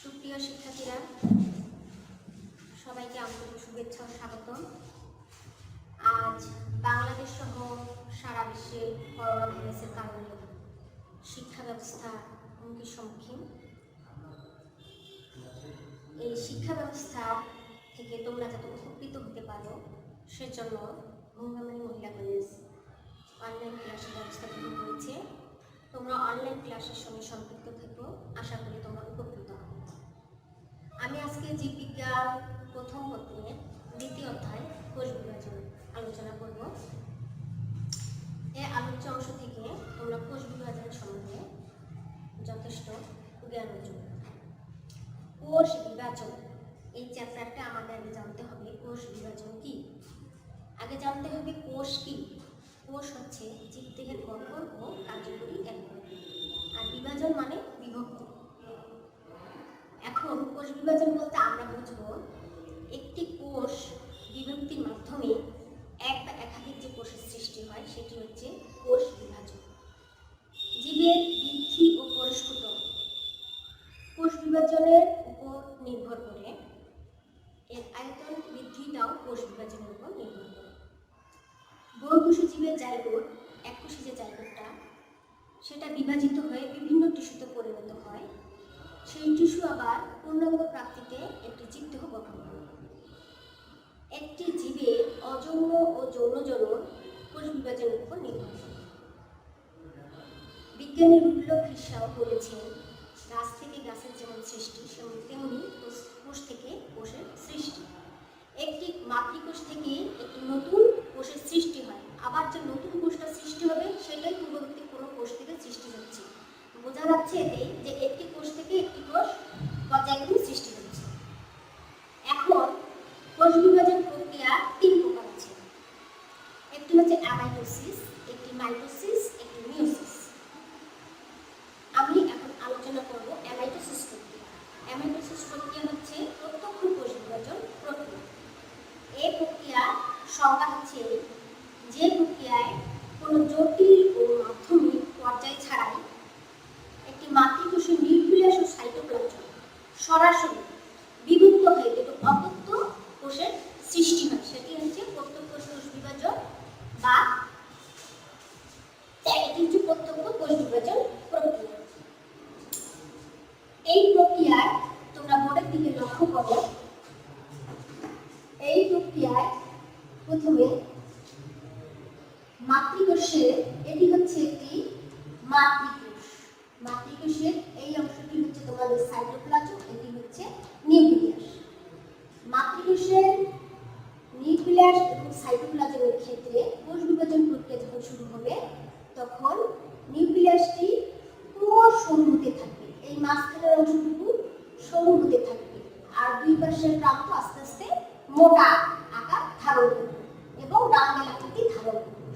সুপ্রিয় শিক্ষার্থীরা, সবাইকে আন্তরিক শুভেচ্ছা ও স্বাগতম। আজ বাংলাদেশ সহ সারা বিশ্বে করোনা ভাইরাসের কারণে শিক্ষা ব্যবস্থা হুমকির সম্মুখীন। এই শিক্ষা ব্যবস্থা থেকে তোমরা যাতে উপকৃত হতে পারো সেজন্য গঙ্গামারী মহিলা কলেজ অনলাইন ক্লাসের ব্যবস্থা গ্রহণ করেছে। তোমরা অনলাইন ক্লাসের সঙ্গে সম্পৃক্ত থেকো, আশা করি তোমরা উপকৃত হবে। আমি আজকে জীববিজ্ঞান প্রথম পত্রের দ্বিতীয় অধ্যায় কোষ বিভাজন আলোচনা করব। এই আলোচ্য অংশ থেকে তোমরা কোষ বিভাজন সম্বন্ধে যথেষ্ট জ্ঞান অর্জন করবে। কোষ বিভাজন এই চ্যাপ্টারটা আমাদের আগে জানতে হবে। কোষ বিভাজন কি? আগে জানতে হবে কোষ কি। কোষ হচ্ছে জীবদেহের গঠন ও কার্যকরী একক, আর বিভাজন মানে বিভক্তি। এখন কোষ বিভাজন বলতে আমরা বুঝব একটি কোষ বিভক্তির মাধ্যমে এক বা একাধিক যে কোষের সৃষ্টি হয় সেটি হচ্ছে কোষ বিভাজন। জীবের বৃদ্ধি ও পরিস্ফুটন কোষ বিভাজনের উপর নির্ভর করে, এর আয়তন বৃদ্ধিটাও কোষ বিভাজনের উপর নির্ভর করে। বহুকোষী জীবের জাইগোট, এককোষী যে জাইগোটটা সেটা বিভাজিত হয়ে বিভিন্ন টিস্যুতে পরিণত হয়। সেই টিস্যু আবার পূর্ণাঙ্গ প্রাপ্তিতে একটি জীবদেহ গঠন করে। একটি জীবের অযৌন ও যৌন জনন কোষ বিভাজনের উপর নির্ভর করে। বিজ্ঞানী রুডলফ হির্শাও বলেছেন, গাছ থেকে গাছের যেমন সৃষ্টি তেমনি কোষ থেকে কোষের সৃষ্টি। একটি মাতৃকোষ থেকে একটি নতুন কোষের সৃষ্টি হয়, আবার যে নতুন কোষটা সৃষ্টি হবে সেটাই পূর্ববর্তী কোনো কোষ থেকে সৃষ্টি হচ্ছে। বোঝা যাচ্ছে এতেই যে একটি কোষ থেকে একটি কোষ পর্যায়ক্রমে সৃষ্টি হচ্ছে। এখন কোষ বিভাজন প্রক্রিয়া তিন প্রকার আছে। একটি হচ্ছে অ্যামাইটোসিস, একটি মাইটোসিস, একটি মিয়োসিস। আমি এখন আলোচনা করব অ্যামাইটোসিস প্রক্রিয়া। অ্যামাইটোসিস প্রক্রিয়া হচ্ছে প্রত্যক্ষ কোষ বিভাজন প্রক্রিয়া। এই প্রক্রিয়ার সংজ্ঞা হচ্ছে যে প্রক্রিয়ায় কোনো জটিল ও মাধ্যমিক পর্যায় ছাড়াই একটি মাতৃকোষের নিউক্লিয়াস ও সাইটোপ্লাজম সরাসরি বিভক্ত হয়ে দুটো অপত্য কোষের সৃষ্টি হয়, সেটি হচ্ছে প্রত্যক্ষ কোষ বিভাজন বা এটি হচ্ছে প্রত্যক্ষ কোষ বিভাজন প্রক্রিয়া। এই প্রক্রিয়ায় তোমরা বোর্ডের দিকে লক্ষ্য করো। এই প্রক্রিয়ায় প্রথমে মাতৃকোষের, এটি হচ্ছে একটি মাতৃকোষ। মাতৃকোষের এই অংশটি হচ্ছে তোমাদের সাইটোপ্লাজম, এটি হচ্ছে নিউক্লিয়াস। মাতৃকোষের নিউক্লিয়াস এবং সাইটোপ্লাজমের ক্ষেত্রে কোষ বিভাজন প্রক্রিয়া যখন শুরু হবে তখন নিউক্লিয়াসটি পুরো সরু হতে থাকবে, এই মাঝখানের অংশটুকু সরু হতে থাকবে, আর দুই পাশের প্রান্ত আস্তে আস্তে মোটা আকার ধারণ করবে এবং ডাম্বেল আকৃতি ধারণ করবে।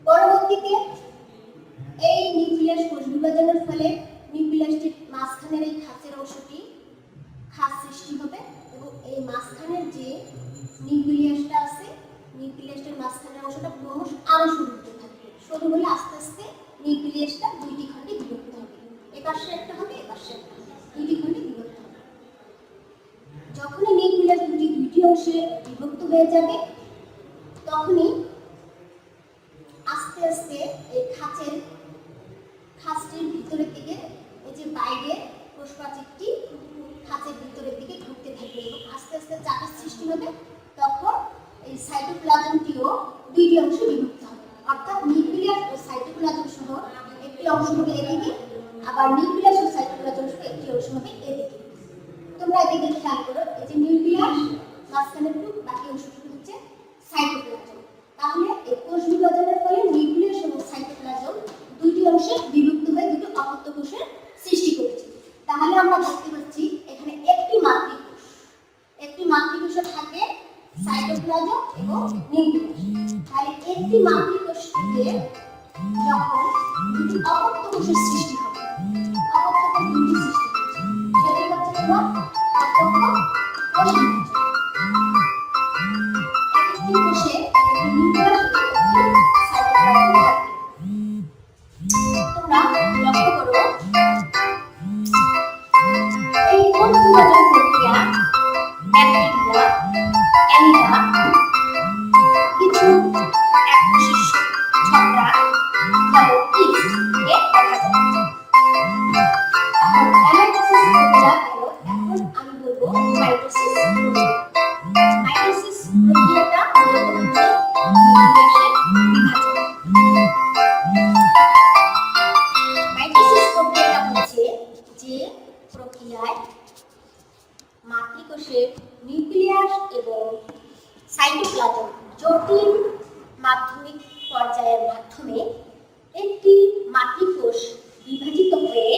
পরবর্তীতে এই নিউক্লিয়াস কোষ বিভাজনের ফলে নিউক্লিয়াসটির মাঝখানের এই খাঁচের অংশটি খাঁচ সৃষ্টি হবে এবং এই মাঝখানের যে নিউক্লিয়াসটা আছে, নিউক্লিয়াসের মাঝখানের অংশটা ক্রমশ আরো সরু হতে থাকবে। সরু হলে আস্তে আস্তে নিউক্লিয়াসটা দুইটি খণ্ডে বিভক্ত হবে, এপাশে একটা হবে, এপাশে একটা হবে, দুইটি খণ্ডে বিভক্ত হবে। যখনই নিউক্লিয়াস দুইটি অংশে বিভক্ত হয়ে যাবে তখনই আস্তে আস্তে এই খাঁচটির ভিতরের দিকে, এই যে বাইরে কোষপ্রাচীরটি খাঁচের ভিতরের দিকে ঢুকতে থাকবে এবং আস্তে আস্তে চাপের সৃষ্টি হবে। তখন এই সাইটোপ্লাজমটিও দুইটি অংশে বিভক্ত হবে, অর্থাৎ নিউক্লিয়াস ও সাইটোপ্লাজম সহ একটি অংশ হবে এদিকে, আবার নিউক্লিয়াস ও সাইটোপ্লাজম সহ একটি অংশ হবে এদিকে। তোমরা এদিকে খেয়াল করো, এই যে নিউক্লিয়াস মাঝখানের টুক, বাকি অংশটুকু হচ্ছে সাইটোপ্লাজম। তাহলে এই কোষ বিভাজনের ফলে নিউক্লিয়াস এবং সাইটোপ্লাজম দুইটি অংশে বিভক্ত হয়ে দুটো অপত্য কোষের সৃষ্টি করেছে। তাহলে আমরা দেখতে পাচ্ছি এখানে একটি মাতৃকোষে থাকে সাইটোপ্লাজম এবং নিউক্লিয়াস। তাহলে একটি মাতৃকোষ থেকে যখন দুটি অপত্য কোষের সৃষ্টি হবে, অপত্য কোষ দুটি সৃষ্টি হবে, সেটা হচ্ছে তোমার প্রত্যক্ষ কোষ বিভাজন। একটি কোষে নিউক্লিয়াস এবং সাইটোপ্লাজম থাকে। তোমরা লক্ষ্য করো এক শিষ্য ছত্রাক যেমন ইস্ট এ দেখা যায়। অ্যামাইটোসিস প্রক্রিয়া গেল, এখন আমি বলবো মাইটোসিস প্রক্রিয়া। মাইটোসিস প্রক্রিয়াটা মূলত হচ্ছে নিউক্লিয়াসের বিভাজন। মাইটোসিস প্রক্রিয়াটা হচ্ছে যে প্রক্রিয়ায় মাতৃকোষের নিউক্লিয়াস এবং সাইটোপ্লাজম জটিল মাধ্যমিক পর্যায়ের মাধ্যমে একটি মাতৃকোষ বিভাজিত হয়ে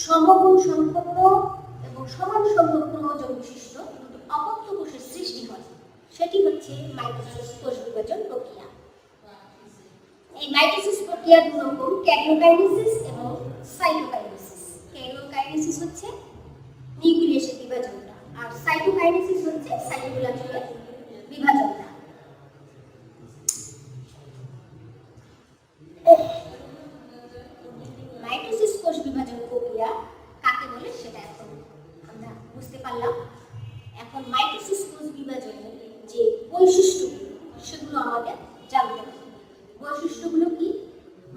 সমগুণ সম্পন্ন এবং সমান সংখ্যক ক্রোমোজোম বিশিষ্ট দুটি অপত্য কোষের সৃষ্টি হয়। সেটি হচ্ছে মাইটোসিস কোষ বিভাজন প্রক্রিয়া। এই মাইটোসিস প্রক্রিয়া দুই রকম, ক্যারিওকাইনেসিস এবং সাইটোকাইনেসিস। ক্যারিওকাইনেসিস হচ্ছে নিউক্লিয়াসের বিভাজনটা, আর সাইটোকাইনেসিস হচ্ছে সাইটোপ্লাজমের বিভাজনটা। মাইটোসিস কোষ বিভাজন প্রক্রিয়া কাকে বলে সেটা এখন আমরা বুঝতে পারলাম। এখন মাইটোসিস কোষ বিভাজনের যে বৈশিষ্ট্যগুলো সেগুলো আমাদের জানতে হবে। বৈশিষ্ট্যগুলো কি?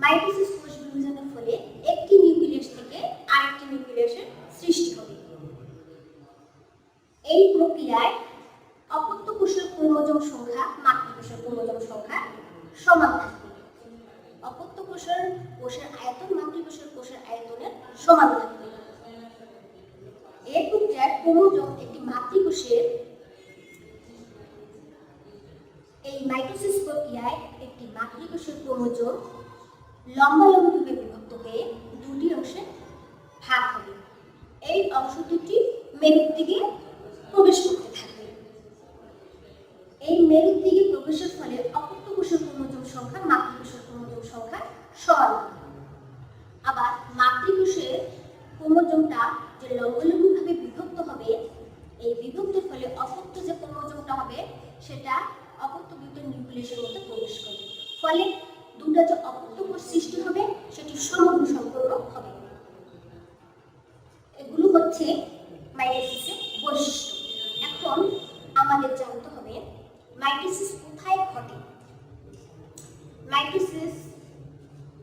মাইটোসিস কোষ বিভাজনের ফলে একটি নিউক্লিয়াস থেকে আরেকটি নিউক্লিয়াসের সৃষ্টি হবে। এই প্রক্রিয়ায় অপত্য কোষের ক্রোমোজোম সংখ্যা মাতৃকোষের ক্রোমোজোম সংখ্যা সমান থাকবে। অপত্য কোষের আয়তন মাতৃকোষের কোষের আয়তনের সমান থাকবে। এই প্রক্রিয়ায় ক্রোমোজোম একটি মাতৃকোষের এই মাইটোসিস প্রক্রিয়ায় একটি মাতৃকোষের ক্রোমোজোম লম্বালম্বিভাবে বিভক্ত হয়ে দুটি অংশে ভাগ হবে। এই অংশ দুটি মেরুর দিকে প্রবেশ করতে থাকবে। এই মেরুর দিকে প্রবেশের ফলে অপত্য কোষের ক্রোমোজোম সংখ্যা মাতৃকোষের ক্রোমোজোম সংখ্যা সমান হবে। আবার মাতৃকোষের ক্রোমোজোমটা যে লম্বালম্বিভাবে বিভক্ত হবে, এই বিভক্তের ফলে অপত্য যে ক্রোমোজোমটা হবে সেটা অপত্য দুটো নিউক্লিয়াসের মধ্যে প্রবেশ করবে। ফলে দুটো যে অপত্য কোষ সৃষ্টি হবে সেটি সমগুণ সম্পন্ন হবে। এগুলো হচ্ছে মাইটোসিসের বৈশিষ্ট্য। এখন আমাদের জানতে হবে মাইটোসিস কোথায় ঘটে। মাইটোসিস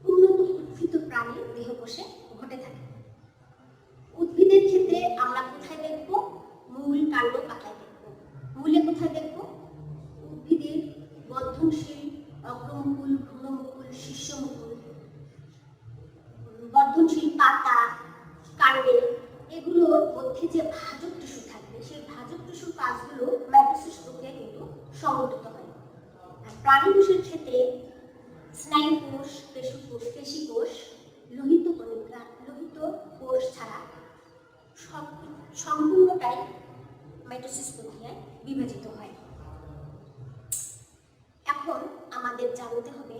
উন্নত উদ্ভিদ প্রাণীর দেহকোষে ঘটে থাকে। উদ্ভিদের ক্ষেত্রে আমরা কোথায় দেখব? মূল, কাণ্ড, পাতায় দেখব। মূলে কোথায় দেখব? উদ্ভিদের বর্ধনশীল অগ্রমুকুল, ভ্রূণমুকুল, শীর্ষমুকুল, বর্ধনশীল পাতা, কাণ্ডে, এগুলোর মধ্যে যে ভাজক টিস্যু থাকবে সেই ভাজক টিস্যুর কাজগুলো মাইটোসিস প্রক্রিয়ায় কিন্তু সংঘটিত হয়। আর প্রাণী কোষের ক্ষেত্রে স্নায়ু কোষ, পেশি কোষ, লোহিত কণিকা, লোহিত কোষ ছাড়া সম্পূর্ণটাই মাইটোসিস প্রক্রিয়ায় বিভাজিত হয়। এখন আমাদের জানতে হবে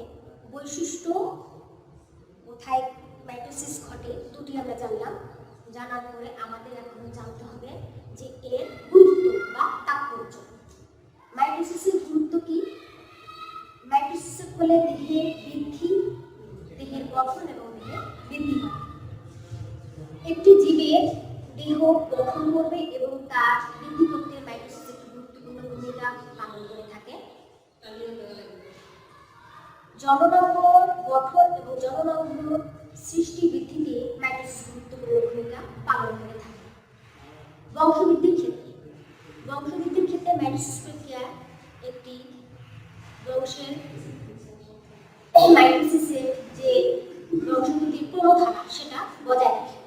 বৈশিষ্ট্য কোথায় মাইটোসিস ঘটে, দুটি আমরা জানলাম। জানার পরে আমাদের এখন জানতে হবে যে এর গুরুত্ব বা তাৎপর্য। মাইটোসিসের গুরুত্ব কি? মাইটোসিসের ফলে দেহের বৃদ্ধি, দেহের গঠন এবং দেহের বৃদ্ধি হয়। একটি জীবের দেহ গঠন করবে এবং তার বৃদ্ধি করতে মাইটোসিস একটি গুরুত্বপূর্ণ ভূমিকা পালন করে থাকে। জননাঙ্গ গঠন এবং জননাঙ্গ সৃষ্টি বৃদ্ধিতে মাইটোসিস গুরুত্বপূর্ণ ভূমিকা পালন করে থাকে। বংশবৃদ্ধির ক্ষেত্রে মাইটোসিস প্রক্রিয়া একটি বংশের মাইটোসিসের যে বংশবৃদ্ধির প্রধারা সেটা বজায় রাখে।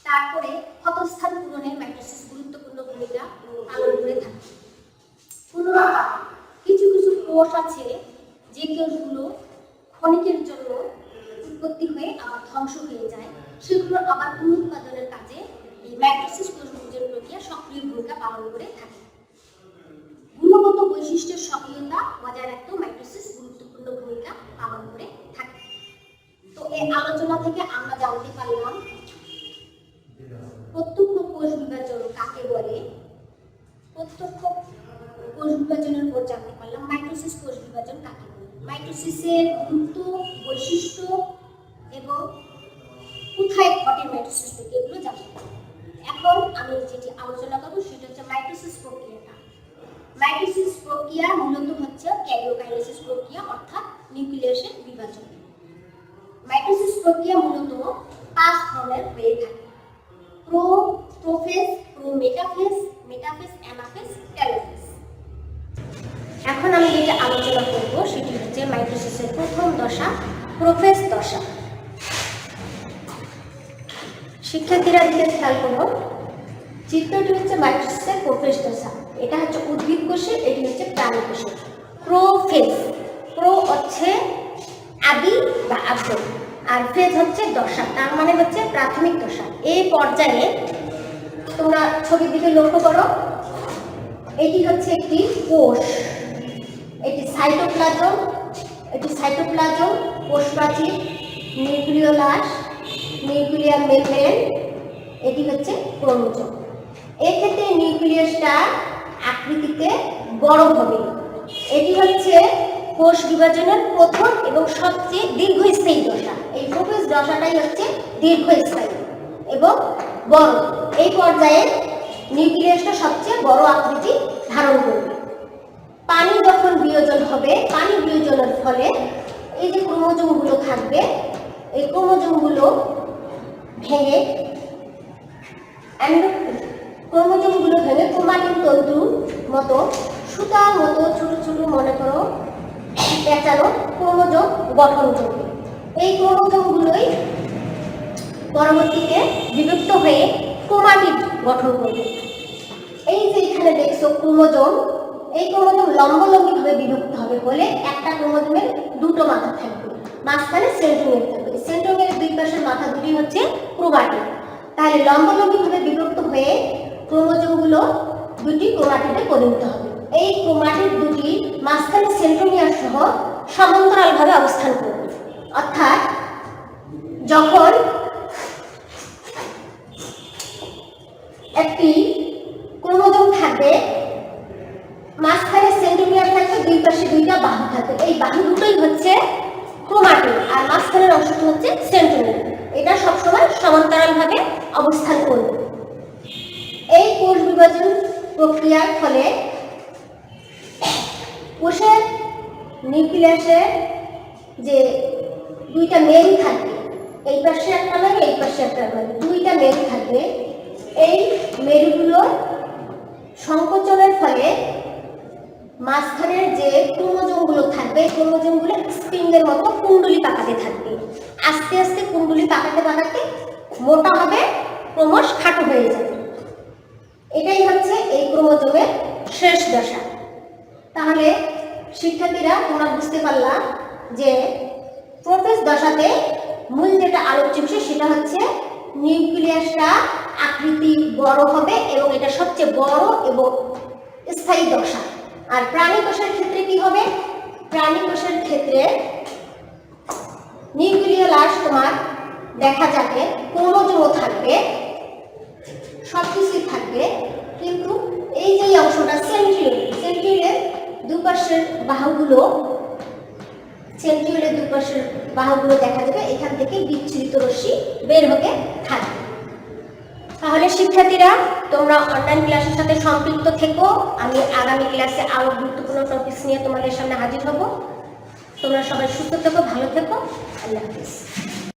তারপরে ক্ষতস্থান পূরণে মাইটোসিস গুরুত্বপূর্ণ ভূমিকা পালন করে থাকে। পুনরুৎপাদন, কিছু কিছু কোষ আছে যে কোষগুলো ক্ষণিকের জন্য উৎপত্তি হয়ে আবার ধ্বংস হয়ে যায়, সেগুলো আবার পুনরুৎপাদনের কাজে এই মাইটোসিস কোষ বিভাজন প্রক্রিয়া সক্রিয় ভূমিকা পালন করে থাকে। গুণগত বৈশিষ্ট্যের সক্রিয়তা বজায় রাখতেও মাইটোসিস গুরুত্বপূর্ণ ভূমিকা পালন করে থাকে। তো এই আলোচনা থেকে আমরা জানতে পারলাম প্রত্যক্ষ কোষ বিভাজন কাকে বলে। প্রত্যক্ষ কোষ বিভাজনের উপর জানতে পারলাম মাইটোসিস কোষ বিভাজন কাকে বলে, মাইটোসিসের গুরুত্ব, বৈশিষ্ট্য এবং কোথায় ঘটে মাইটোসিস থেকে, এগুলো জানতে পারলাম। এখন আমি যেটি আলোচনা করব সেটা হচ্ছে মাইটোসিস প্রক্রিয়াটা। মাইটোসিস প্রক্রিয়া মূলত হচ্ছে ক্যারিওকাইনেসিস প্রক্রিয়া অর্থাৎ নিউক্লিয়াসের বিভাজন। মাইটোসিস প্রক্রিয়া মূলত 5 ধরনের হয়ে থাকে: prophase, prometaphase, metaphase, anaphase, telophase. এখন আমি যেটা আলোচনা করব সেটি হচ্ছে মাইটোসিসের প্রথম দশা, প্রোফেজ দশা। শিক্ষার্থীরা দিকে খেয়াল করো, চিত্রটি হচ্ছে মাইটোসিসের প্রোফেজ দশা। এটা হচ্ছে উদ্ভিদ কোষে, এটি হচ্ছে প্রাণী কোষে। প্রোফেজ, প্রো হচ্ছে আদি বা আদ্য, আর ফেজ হচ্ছে দশা, তার মানে হচ্ছে প্রাথমিক দশা। এই পর্যায়ে তোমরা ছবির দিকে লক্ষ্য করো, এটি হচ্ছে একটি কোষ, এটি সাইটোপ্লাজম, কোষ প্রাচীর, নিউক্লিওলাস, নিউক্লিয়ার মেমব্রেন, এটি হচ্ছে ক্রোমোজোম। এক্ষেত্রে নিউক্লিয়াসটা আকৃতিতে বড় হবে। এটি হচ্ছে কোষ বিভাজনের প্রথম এবং সবচেয়ে দীর্ঘস্থায়ী দশা। এই প্রোফেজ দশাটাই হচ্ছে দীর্ঘস্থায়ী এবং বড়। এই পর্যায়ে নিউক্লিয়াসটা সবচেয়ে বড় আকৃতি ধারণ করবে। পানি যখন বিয়োজন হবে, পানি বিয়োজনের ফলে এই যে ক্রোমোজোমগুলো থাকবে, এই ক্রোমোজোমগুলো ভেঙে ক্রোমাটিন তন্তুর মতো সুতার মতো ছোট ছোট মনে করো পেঁচানো ক্রোমোজোম গঠন করবে। এই ক্রোমোজোমগুলোই পরবর্তীতে বিভক্ত হয়ে ক্রোমাটিড গঠন করবে। এই যে এখানে দেখছো ক্রোমোজোম, এই ক্রোমোজোম লম্বলম্বীভাবে বিভক্ত হবে বলে একটা ক্রোমোজোমের দুটো মাথা থাকবে, মাঝখানে সেন্ট্রোমিয়ার থাকবে। সেন্ট্রোমিয়ারের দুই পাশের মাথা দুটি হচ্ছে ক্রোমাটিড। তাহলে লম্বলম্বীভাবে বিভক্ত হয়ে ক্রোমোজোমগুলো দুটি ক্রোমাটিডে পরিণত হবে। এই ক্রোমাটিড দুটি মাঝখানে সেন্ট্রোমিয়ার সহ সমান্তরালভাবে অবস্থান করবে। অর্থাৎ যখন একটি ক্রোমোজোম থাকবে, মাঝখানে সেন্ট্রোমিয়ার থাকবে, দুই পাশে দুইটা বাহু থাকবে। এই বাহু দুটোই হচ্ছে ক্রোমাটিড আর মাঝখানের অংশটি হচ্ছে সেন্ট্রোমিয়ার। এটা সবসময় সমান্তরালভাবে অবস্থান করবে। এই কোষ বিভাজন প্রক্রিয়ার ফলে কোষের নিউক্লিয়াসের যে দুইটা মেরু থাকবে, এই পাশে একটা মেরু, এই পাশে একটা মেরু, দুইটা মেরু থাকবে। এই মেরুগুলো সংকোচনের ফলে মাঝখানের যে ক্রোমোজোমগুলো থাকবে, ক্রোমোজোমগুলো স্প্রিংয়ের মতো কুণ্ডলী পাকাতে থাকবে। আস্তে আস্তে কুণ্ডলী পাকাতে পাকাতে মোটা হবে, ক্রমশ খাটো হয়ে যাবে। এটাই হচ্ছে এই ক্রোমোজোমের শেষ দশা। তাহলে শিক্ষার্থীরা তোমরা বুঝতে পারলা যে প্রোফেজ দশাতে মূল যেটা আলোচ্য বিষয় সেটা হচ্ছে নিউক্লিয়াসটা আকৃতি বড় হবে এবং এটা সবচেয়ে বড় এবং স্থায়ী দশা। আর প্রাণী কোষের ক্ষেত্রে কি হবে? প্রাণী কোষের ক্ষেত্রে নিউক্লিওলাস তোমার দেখা যাবে, ক্রোমোজোমও থাকবে, সবকিছুই থাকবে, কিন্তু এই যে অংশটা সেন্ট্রিওলের দুপাশের বাহুগুলো দেখা যাবে, এখান থেকে বিচ্ছুরিত রশ্মি বের হতে থাকবে। তাহলে শিক্ষার্থীরা তোমরা অনলাইন ক্লাসের সাথে সম্পৃক্ত থেকো। আমি আগামী ক্লাসে আরো গুরুত্বপূর্ণ টপিকস নিয়ে তোমাদের সামনে হাজির হব। তোমরা সবাই সুস্থ থেকো, ভালো থেকো। আল্লাহ হাফেজ।